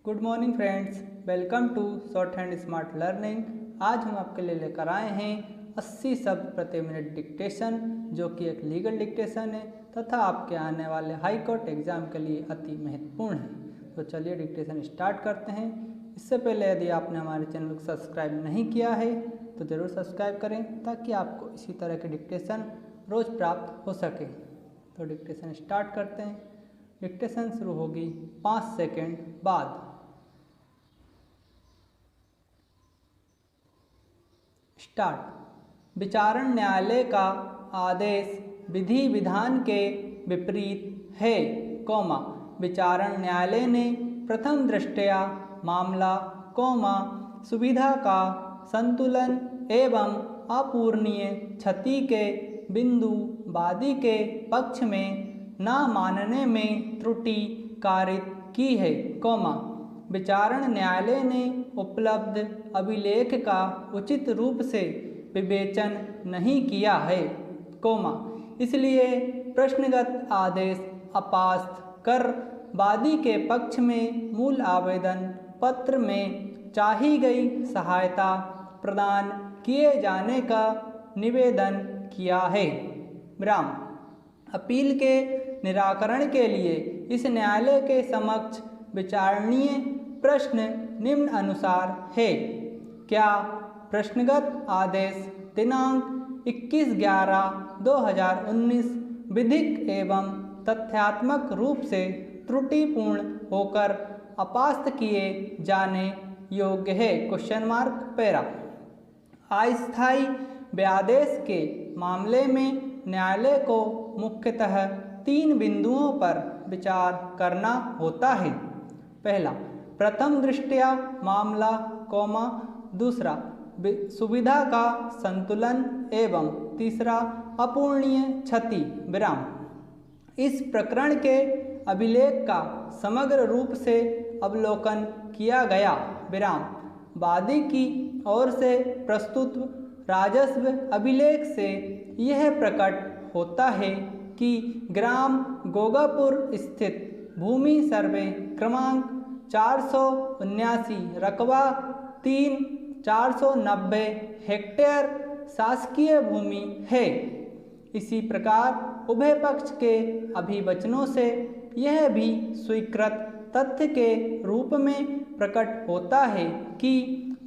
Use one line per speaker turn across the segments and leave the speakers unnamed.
Good morning friends, welcome to short hand smart learning. आज हम आपके लिए लेकर आए हैं 80 शब्द प्रति मिनट डिक्टेशन, जो कि एक लीगल डिक्टेशन है तथा आपके आने वाले हाई कोर्ट एग्जाम के लिए अति महत्वपूर्ण है। तो चलिए डिक्टेशन स्टार्ट करते हैं। इससे पहले यदि आपने हमारे चैनल को सब्सक्राइब नहीं किया है तो ज़रूर सब्सक्राइब करें ताकि आपको इसी तरह के डिक्टेशन रोज़ प्राप्त हो सके। तो डिक्टेशन स्टार्ट करते हैं। डिक्टेशन शुरू होगी 5 सेकेंड बाद। स्टार्ट। विचारण न्यायालय का आदेश विधि विधान के विपरीत है, कौमा विचारण न्यायालय ने प्रथम दृष्टया मामला, कौमा सुविधा का संतुलन एवं अपूरणीय क्षति के बिंदु वादी के पक्ष में न मानने में त्रुटि कारित की है, कौमा विचारण न्यायालय ने उपलब्ध अभिलेख का उचित रूप से विवेचन नहीं किया है, कोमा इसलिए प्रश्नगत आदेश अपास्त कर वादी के पक्ष में मूल आवेदन पत्र में चाही गई सहायता प्रदान किए जाने का निवेदन किया है। विराम। अपील के निराकरण के लिए इस न्यायालय के समक्ष विचारणीय प्रश्न निम्न अनुसार है। क्या प्रश्नगत आदेश दिनांक 21/11/2019 विधिक एवं तथ्यात्मक रूप से त्रुटिपूर्ण होकर अपास्त किए जाने योग्य है? Question mark para. अस्थायी व्यादेश के मामले में न्यायालय को मुख्यतः 3 बिंदुओं पर विचार करना होता है। पहला, प्रथम दृष्टया मामला, कौमा दूसरा सुविधा का संतुलन एवं तीसरा अपूरणीय क्षति, विराम। इस प्रकरण के अभिलेख का समग्र रूप से अवलोकन किया गया, विराम। वादी की ओर से प्रस्तुत राजस्व अभिलेख से यह प्रकट होता है कि ग्राम गोगापुर स्थित भूमि सर्वे क्रमांक 479 रकबा 3 490 हेक्टेयर शासकीय भूमि है। इसी प्रकार उभय पक्ष के अभिवचनों से यह भी स्वीकृत तथ्य के रूप में प्रकट होता है कि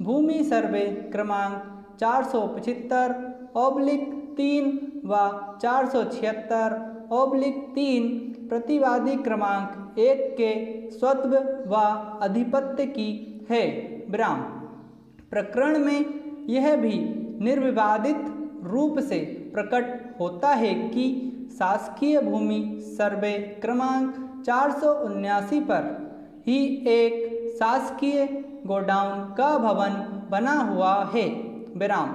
भूमि सर्वे क्रमांक 475/3 व 476/3 प्रतिवादी क्रमांक 1 के स्वत्व व अधिपत्य की है, विराम। प्रकरण में यह भी निर्विवादित रूप से प्रकट होता है कि शासकीय भूमि सर्वे क्रमांक 479 पर ही एक शासकीय गोडाउन का भवन बना हुआ है, विराम।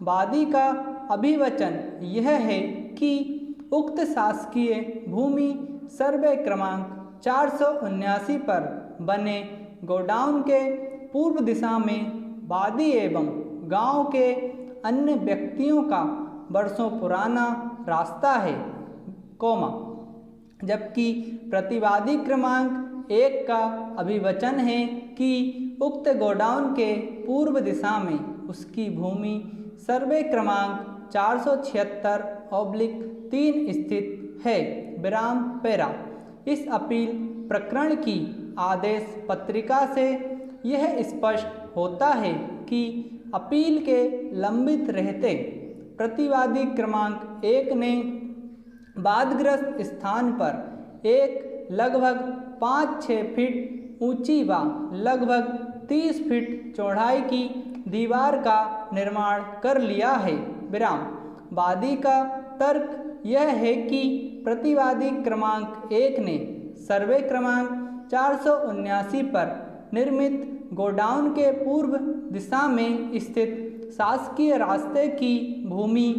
वादी का अभिवचन यह है कि उक्त शासकीय भूमि सर्वे क्रमांक 479 पर बने गोडाउन के पूर्व दिशा में वादी एवं गांव के अन्य व्यक्तियों का वर्षों पुराना रास्ता है, कोमा जबकि प्रतिवादी क्रमांक 1 का अभिवचन है कि उक्त गोडाउन के पूर्व दिशा में उसकी भूमि सर्वे क्रमांक 476/3 स्थित है, विराम पैरा। इस अपील प्रकरण की आदेश पत्रिका से यह स्पष्ट होता है कि अपील के लंबित रहते प्रतिवादी क्रमांक 1 ने वादग्रस्त स्थान पर एक लगभग 5-6 फीट ऊंची व लगभग 30 फीट चौड़ाई की दीवार का निर्माण कर लिया है, विराम। वादी का तर्क यह है कि प्रतिवादी क्रमांक 1 ने सर्वे क्रमांक 479 पर निर्मित गोडाउन के पूर्व दिशा में स्थित शासकीय रास्ते की भूमि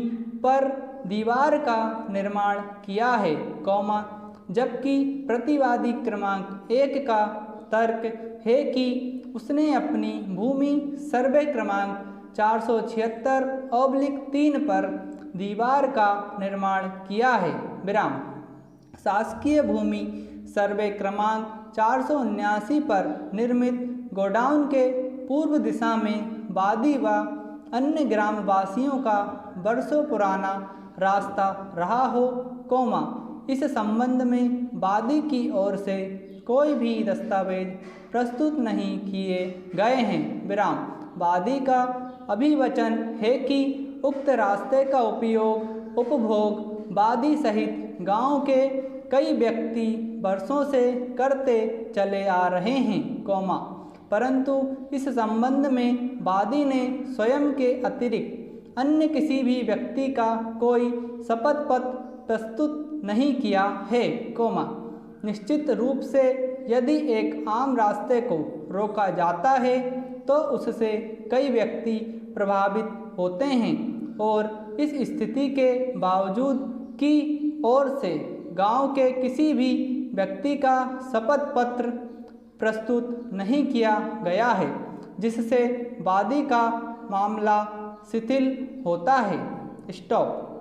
पर दीवार का निर्माण किया है, कौमा जबकि प्रतिवादी क्रमांक 1 का तर्क है कि उसने अपनी भूमि सर्वे क्रमांक 476/3 पर दीवार का निर्माण किया है, विराम। शासकीय भूमि सर्वे क्रमांक 479 पर निर्मित गोडाउन के पूर्व दिशा में वादी व अन्य ग्रामवासियों का वर्षों पुराना रास्ता रहा हो, इस संबंध में वादी की ओर से कोई भी दस्तावेज प्रस्तुत नहीं किए गए हैं। विराम। वादी का अभिवचन है कि उक्त रास्ते का उपयोग उपभोग वादी सहित गांव के कई व्यक्ति वर्षों से करते चले आ रहे हैं, परंतु इस संबंध में वादी ने स्वयं के अतिरिक्त अन्य किसी भी व्यक्ति का कोई शपथ पत्र प्रस्तुत नहीं किया है, निश्चित रूप से यदि एक आम रास्ते को रोका जाता है तो उससे कई व्यक्ति प्रभावित होते हैं और इस स्थिति के बावजूद की ओर से गांव के किसी भी व्यक्ति का शपथ पत्र प्रस्तुत नहीं किया गया है, जिससे वादी का मामला शिथिल होता है। स्टॉप।